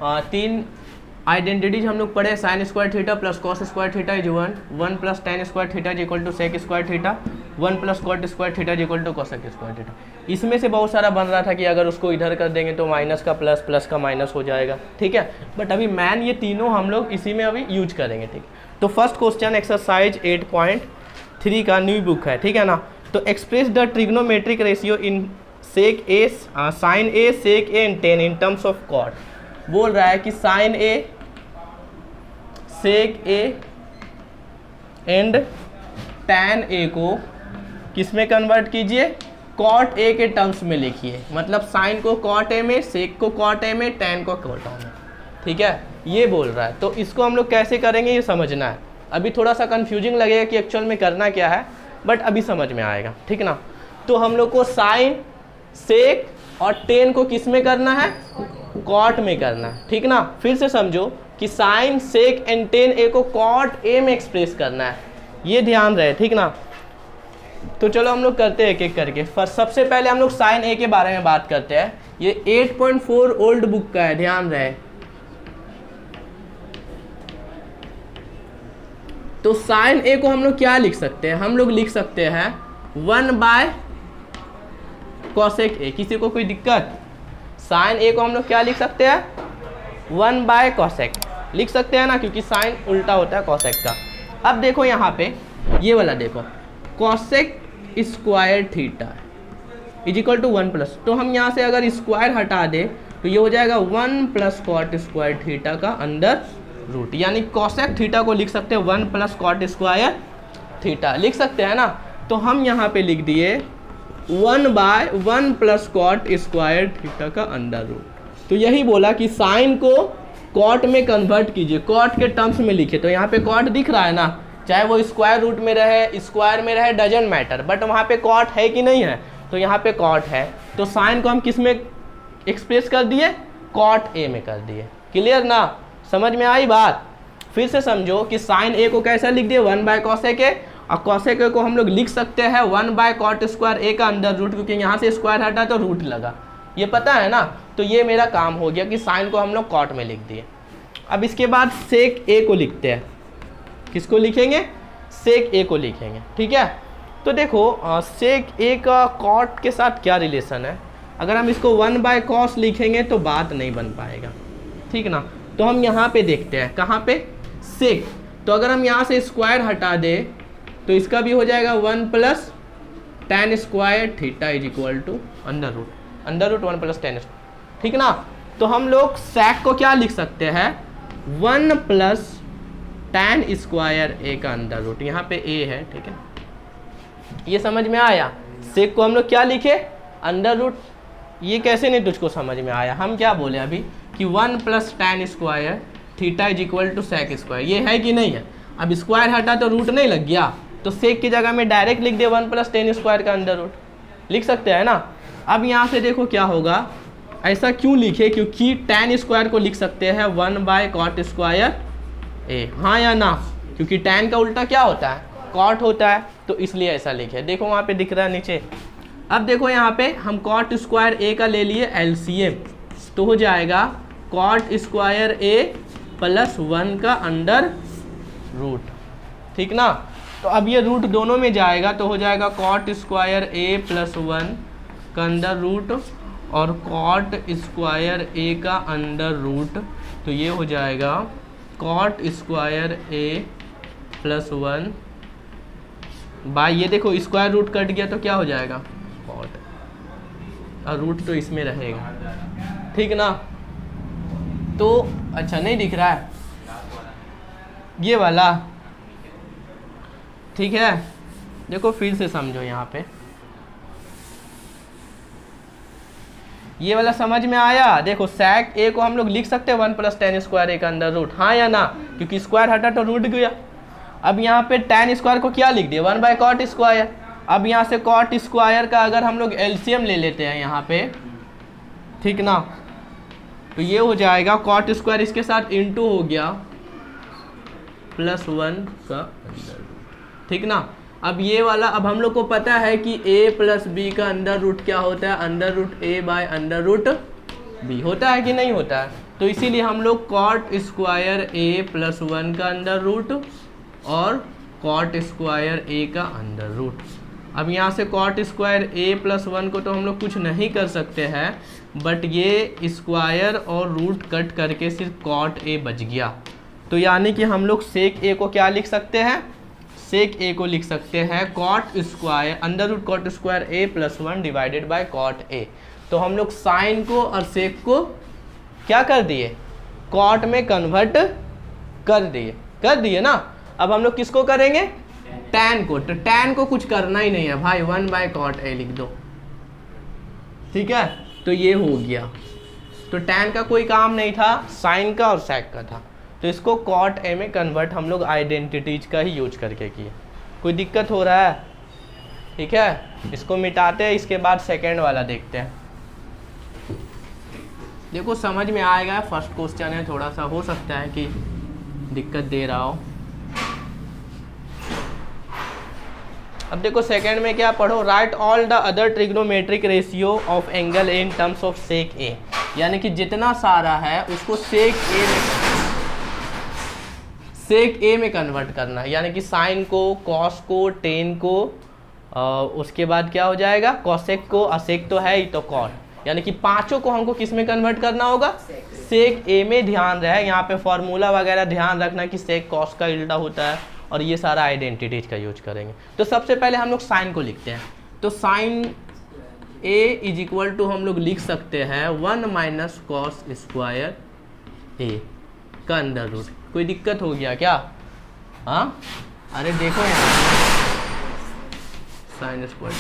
तीन आइडेंटिटीज हम लोग पढ़े, sine square theta plus cos square theta is 1 plus tan square theta is equal to sec square theta, 1 plus cot square theta is equal to cosec square theta. इसमें से बहुत सारा बन रहा था कि अगर उसको इधर कर देंगे तो माइनस का प्लस, प्लस का माइनस हो जाएगा, ठीक है। बट अभी मैन ये तीनों हम लोग इसी में अभी यूज करेंगे, ठीक। तो फर्स्ट क्वेश्चन एक्सरसाइज 8.3 का न्यू बुक है, ठीक है ना। तो express the trigonometric ratio in sec A sine A sec A and tan in terms of cot. बोल रहा है कि sine A sec A and tan A को किस में कन्वर्ट कीजिए, कॉट ए के टर्म्स में लिखिए। मतलब साइन को कॉट ए में, सेक को कॉट ए में, टैन को कॉट ए में, ठीक है, ये बोल रहा है। तो इसको हम लोग कैसे करेंगे ये समझना है। अभी थोड़ा सा कंफ्यूजिंग लगेगा कि एक्चुअल में करना क्या है, बट अभी समझ में आएगा, ठीक ना। तो हम लोग को साइन, सेक और टेन को किस में करना है, कॉट में करना है, ठीक ना। फिर से समझो कि साइन, सेक एंड टेन ए को कॉट ए में एक्सप्रेस करना है, ये ध्यान रहे, ठीक ना। तो चलो हम लोग करते हैं एक एक करके। फर्स्ट सबसे पहले हम लोग साइन ए के बारे में बात करते हैं। ये 8.4 ओल्ड बुक का है, ध्यान रहे। तो साइन ए को हम लोग क्या लिख सकते हैं, हम लोग लिख सकते हैं 1 बाय कॉसेक ए। किसी को कोई दिक्कत? साइन ए को हम लोग क्या लिख सकते हैं, 1 बाय कॉसेक लिख सकते हैं ना, क्योंकि साइन उल्टा होता है कॉसेक का। अब देखो यहाँ पे ये वाला देखो, cosec square theta is equal to 1 plus, तो हम यहाँ से अगर स्क्वायर हटा दे तो ये हो जाएगा 1 प्लस कॉट स्क्वायर थीटा का अंडर रूट। यानी कॉसेक थीटा को लिख सकते हैं 1 प्लस कॉट स्क्वायर थीटा, लिख सकते हैं ना। तो हम यहाँ पे लिख दिए 1 by 1 plus cot square theta का अंडर रूट। तो यही बोला कि साइन को कॉट में कन्वर्ट कीजिए, कॉट के टर्म्स में लिखे। तो यहाँ पे कॉट दिख रहा है ना, चाहे वो स्क्वायर रूट में रहे, स्क्वायर में रहे, डजंट मैटर, बट वहाँ पे कॉट है कि नहीं है, तो यहाँ पे कॉट है। तो साइन को हम किस में एक्सप्रेस कर दिए, कॉट ए में कर दिए। क्लियर ना, समझ में आई बात। फिर से समझो कि साइन ए को कैसा लिख दिए, 1 बाय कॉसेक ए, और कॉसेक ए को हम लोग लिख सकते हैं 1 बाय कॉट स्क्वायर ए का अंडर रूट, क्योंकि यहाँ से स्क्वायर हटा तो रूट लगा, ये पता है ना। तो ये मेरा काम हो गया कि साइन को हम लोग कॉट में लिख दिए। अब इसके बाद सेक ए को लिखते हैं। किसको लिखेंगे, सेक ए को लिखेंगे, ठीक है। तो देखो सेक ए का कॉट के साथ क्या रिलेशन है। अगर हम इसको 1 बाय कॉस लिखेंगे तो बात नहीं बन पाएगा, ठीक ना। तो हम यहाँ पे देखते हैं, कहाँ पे, सेक। तो अगर हम यहाँ से स्क्वायर हटा दे तो इसका भी हो जाएगा 1 plus tan square theta is equal to under root 1 plus tan, ठीक ना। तो हम लोग सेक को क्या लिख सकते हैं, 1 प्लस टेन स्क्वायर ए का अंडर रूट, यहाँ पे ए है, ठीक है। ये समझ में आया। सेक को हम लोग क्या लिखे, अंडर रूट। ये कैसे नहीं तुझको समझ में आया, हम क्या बोले अभी कि 1 plus tan square theta is equal to sec square, ये है कि नहीं है। अब स्क्वायर हटा तो रूट नहीं लग गया, तो सेक की जगह में डायरेक्ट लिख दे 1 प्लस टेन स्क्वायर का अंडर रूट, लिख सकते हैं ना। अब यहाँ से देखो क्या होगा, ऐसा क्यों लिखे, क्योंकि टेन स्क्वायर को लिख सकते हैं 1 बाय कॉट स्क्वायर ए, हाँ या ना, क्योंकि tan का उल्टा क्या होता है, कॉट होता है, तो इसलिए ऐसा लिखे। देखो वहाँ पे दिख रहा है नीचे। अब देखो यहाँ पे हम कॉट स्क्वायर ए का ले लिए एलसीएम, तो हो जाएगा कॉट स्क्वायर ए प्लस 1 का अंडर रूट, ठीक ना। तो अब ये रूट दोनों में जाएगा तो हो जाएगा कॉट स्क्वायर ए प्लस 1 का अंडर रूट और कॉट स्क्वायर ए का अंडर रूट, तो ये हो जाएगा cot square A plus 1 bye, ये देखो स्क्वायर रूट कट गया तो क्या हो जाएगा, कॉट, और रूट तो इसमें रहेगा, ठीक ना। तो अच्छा नहीं दिख रहा है ये वाला, ठीक है। देखो फिर से समझो, यहाँ पे ये वाला समझ में आया। देखो सेक ए को हम लोग लिख सकते हैं 1 प्लस टेन स्क्वायर ए का अंडर रूट, हाँ या ना, क्योंकि स्क्वायर हटा तो रूट गया। अब यहाँ पे टेन स्क्वायर को क्या लिख दिया, 1 बाय कॉट स्क्वायर। अब यहाँ से कॉट स्क्वायर का अगर हम लोग एलसीएम ले लेते हैं यहाँ पे, ठीक ना, तो ये हो जाएगा कॉट स्क्वायर इसके साथ इंटू हो गया प्लस 1 का अंडर रूट, ठीक ना। अब ये वाला, अब हम लोग को पता है कि a प्लस बी का अंडर रूट क्या होता है, under root A by under root B होता है कि नहीं होता है। तो इसीलिए हम लोग कॉट स्क्वायर ए प्लस 1 का अंडर रूट और कॉट स्क्वायर ए का अंडर रूट। अब यहाँ से कॉट स्क्वायर ए प्लस 1 को तो हम लोग कुछ नहीं कर सकते हैं, बट ये स्क्वायर और रूट कट करके सिर्फ कॉट ए बच गया। तो यानी कि हम लोग सेक ए को क्या लिख सकते हैं, सेक ए को लिख सकते हैं cot square under root cot square A plus 1 divided by cot A. तो हम लोग साइन को और सेक को क्या कर दिए, कॉट में कन्वर्ट कर दिए ना। अब हम लोग किसको करेंगे, टैन को। तो टैन को कुछ करना ही नहीं है भाई, 1 बाय कॉट ए लिख दो, ठीक है। तो ये हो गया। तो टैन का कोई काम नहीं था, साइन का और सेक का था। तो इसको कॉट ए में कन्वर्ट हम लोग आइडेंटिटीज का ही यूज करके किए। कोई दिक्कत हो रहा है, ठीक है। इसको मिटाते हैं, इसके बाद सेकेंड वाला देखते हैं। देखो समझ में आएगा, फर्स्ट क्वेश्चन है, थोड़ा सा हो सकता है कि दिक्कत दे रहा हो। अब देखो सेकंड में क्या पढ़ो, write all the other trigonometric ratio of angle in terms of sec A. यानी कि जितना सारा है उसको सेक ए में कन्वर्ट करना है। यानी कि साइन को, कॉस को, टेन को, उसके बाद क्या हो जाएगा, कॉसेक को, असेक तो है ही, तो कॉट। यानी कि पांचों को हमको किस में कन्वर्ट करना होगा, सेक ए में। ध्यान रहे यहाँ पे फॉर्मूला वगैरह ध्यान रखना कि सेक कॉस का उल्टा होता है, और ये सारा आइडेंटिटीज का यूज करेंगे। तो सबसे पहले हम लोग साइन को लिखते हैं। तो sine A is equal to हम लोग लिख सकते हैं 1 माइनस कॉस स्क्वायर ए का अंडर रूट। कोई दिक्कत हो गया क्या, हाँ? अरे देखो यहाँ साइन स्क्वायर,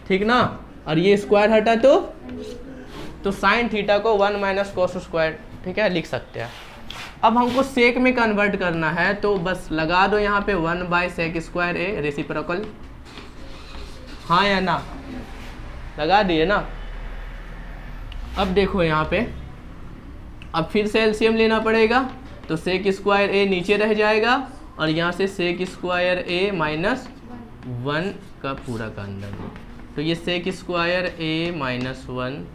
ठीक ना। और ये स्क्वायर हटा तो साइन थीटा को 1 माइनस कॉस स्क्वायर, ठीक है, लिख सकते हैं। अब हमको सेक में कन्वर्ट करना है, तो बस लगा दो यहाँ पे 1 by sec square A reciprocal, हाँ या ना, लगा दिए ना। अब देखो यहाँ पे, अब फिर से एलसीएम लेना पड़ेगा। तो सेक स्क्वायर ए नीचे रह जाएगा, और यहाँ से सेक स्क्वायर ए माइनस 1 का पूरा का अंदर। तो ये सेक स्क्वायर ए माइनस 1,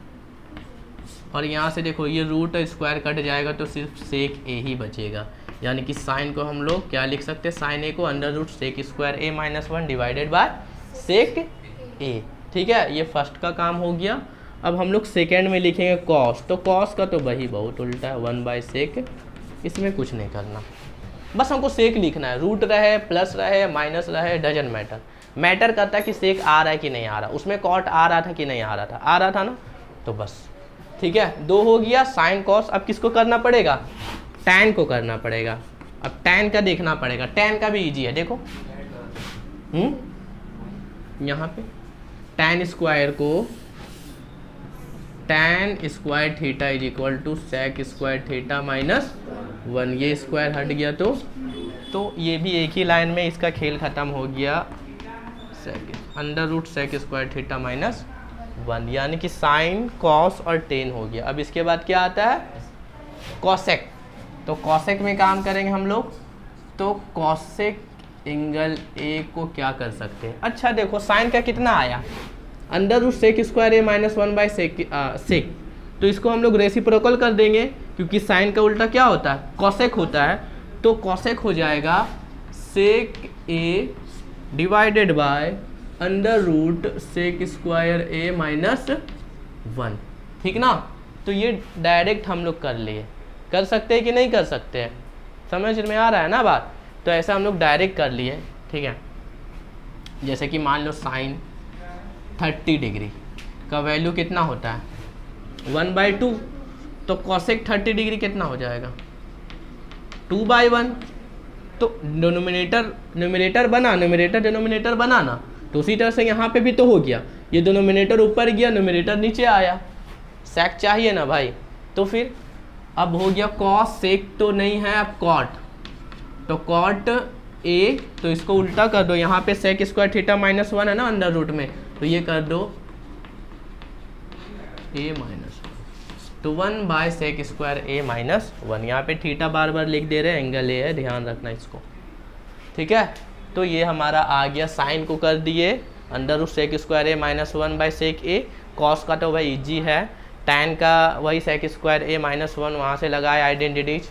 और यहाँ से देखो ये रूट स्क्वायर कट जाएगा, तो सिर्फ सेक ए ही बचेगा। यानी कि साइन को हम लोग क्या लिख सकते हैं, साइन ए को under root sec square A minus 1 divided by sec A, ठीक है। ये फर्स्ट का काम हो गया। अब हम लोग सेकेंड में लिखेंगे कॉस। तो कॉस का तो वही बहुत उल्टा है, 1 बाय सेक, इसमें कुछ नहीं करना, बस हमको सेक लिखना है। रूट रहे, प्लस रहे, माइनस रहे, डजन मैटर। मैटर करता है कि सेक आ रहा है कि नहीं आ रहा। उसमें कॉट आ रहा था कि नहीं आ रहा था, आ रहा था ना, तो बस ठीक है। 2 हो गया साइन कॉस। अब किसको करना पड़ेगा, टैन को करना पड़ेगा। अब टैन का देखना पड़ेगा, टैन का भी इजी है, देखो यहाँ पे टैन स्क्वायर को, tan square theta is equal to sec square theta minus 1। ये स्क्वायर हट गया, तो ये भी एक ही लाइन में इसका खेल खत्म हो गया। Under root sec square theta minus 1, यानी कि साइन, कॉस और टेन हो गया। अब इसके बाद क्या आता है, कॉसेक। तो कॉसेक में काम करेंगे हम लोग। तो कॉसेक एंगल ए को क्या कर सकते हैं, अच्छा देखो साइन का कितना आया, under root sec square A minus 1 by sec. तो इसको हम लोग रेसिप्रोकल कर देंगे, क्योंकि साइन का उल्टा क्या होता है, कॉसेक होता है। तो कॉसेक हो जाएगा sec A divided by under root sec square A minus 1, ठीक ना। तो ये डायरेक्ट हम लोग कर लिए, कर सकते हैं कि नहीं कर सकते हैं, समझ में आ रहा है ना बात। तो ऐसा हम लोग डायरेक्ट कर लिए, ठीक है। जैसे कि मान लो साइन 30 डिग्री का वैल्यू कितना होता है, 1/2। तो कॉसेक 30 डिग्री कितना हो जाएगा, 2/1। तो न्यूमरेटर बना, न्यूमरेटर डिनोमिनेटर बनाना। तो उसी तरह से यहाँ पे भी तो हो गया, ये डिनोमिनेटर ऊपर गया, न्यूमरेटर नीचे आया। सेक चाहिए ना भाई, तो फिर अब हो गया कॉस सेक तो नहीं है, अब कॉट। तो कॉट ए, तो इसको उल्टा कर दो, यहाँ पे सेक स्क्वायर थीटा माइनस 1 है ना अंडर रूट में, तो ये कर दो ए माइनस 1। तो 1 by sec square A minus 1। यहाँ पे थीटा बार बार लिख दे रहे हैं, एंगल ए है, ध्यान रखना इसको, ठीक है। तो ये हमारा आ गया, साइन को कर दिए under root sec square A minus 1 by sec A. Cos का तो भाई इजी है, tan का वही sec स्क्वायर a माइनस 1 वहाँ से लगाए आइडेंटिटीज,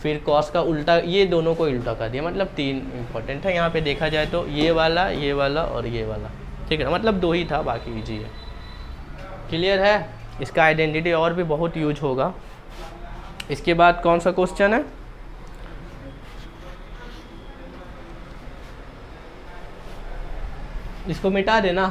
फिर cos का उल्टा, ये दोनों को उल्टा कर दिया, मतलब 3 इंपॉर्टेंट है यहाँ पे देखा जाए तो, ये वाला और ये वाला, ठीक है, मतलब 2 ही था, बाकी ईजी है। क्लियर है? इसका आइडेंटिटी और भी बहुत यूज होगा। इसके बाद कौन सा क्वेश्चन है? इसको मिटा देना।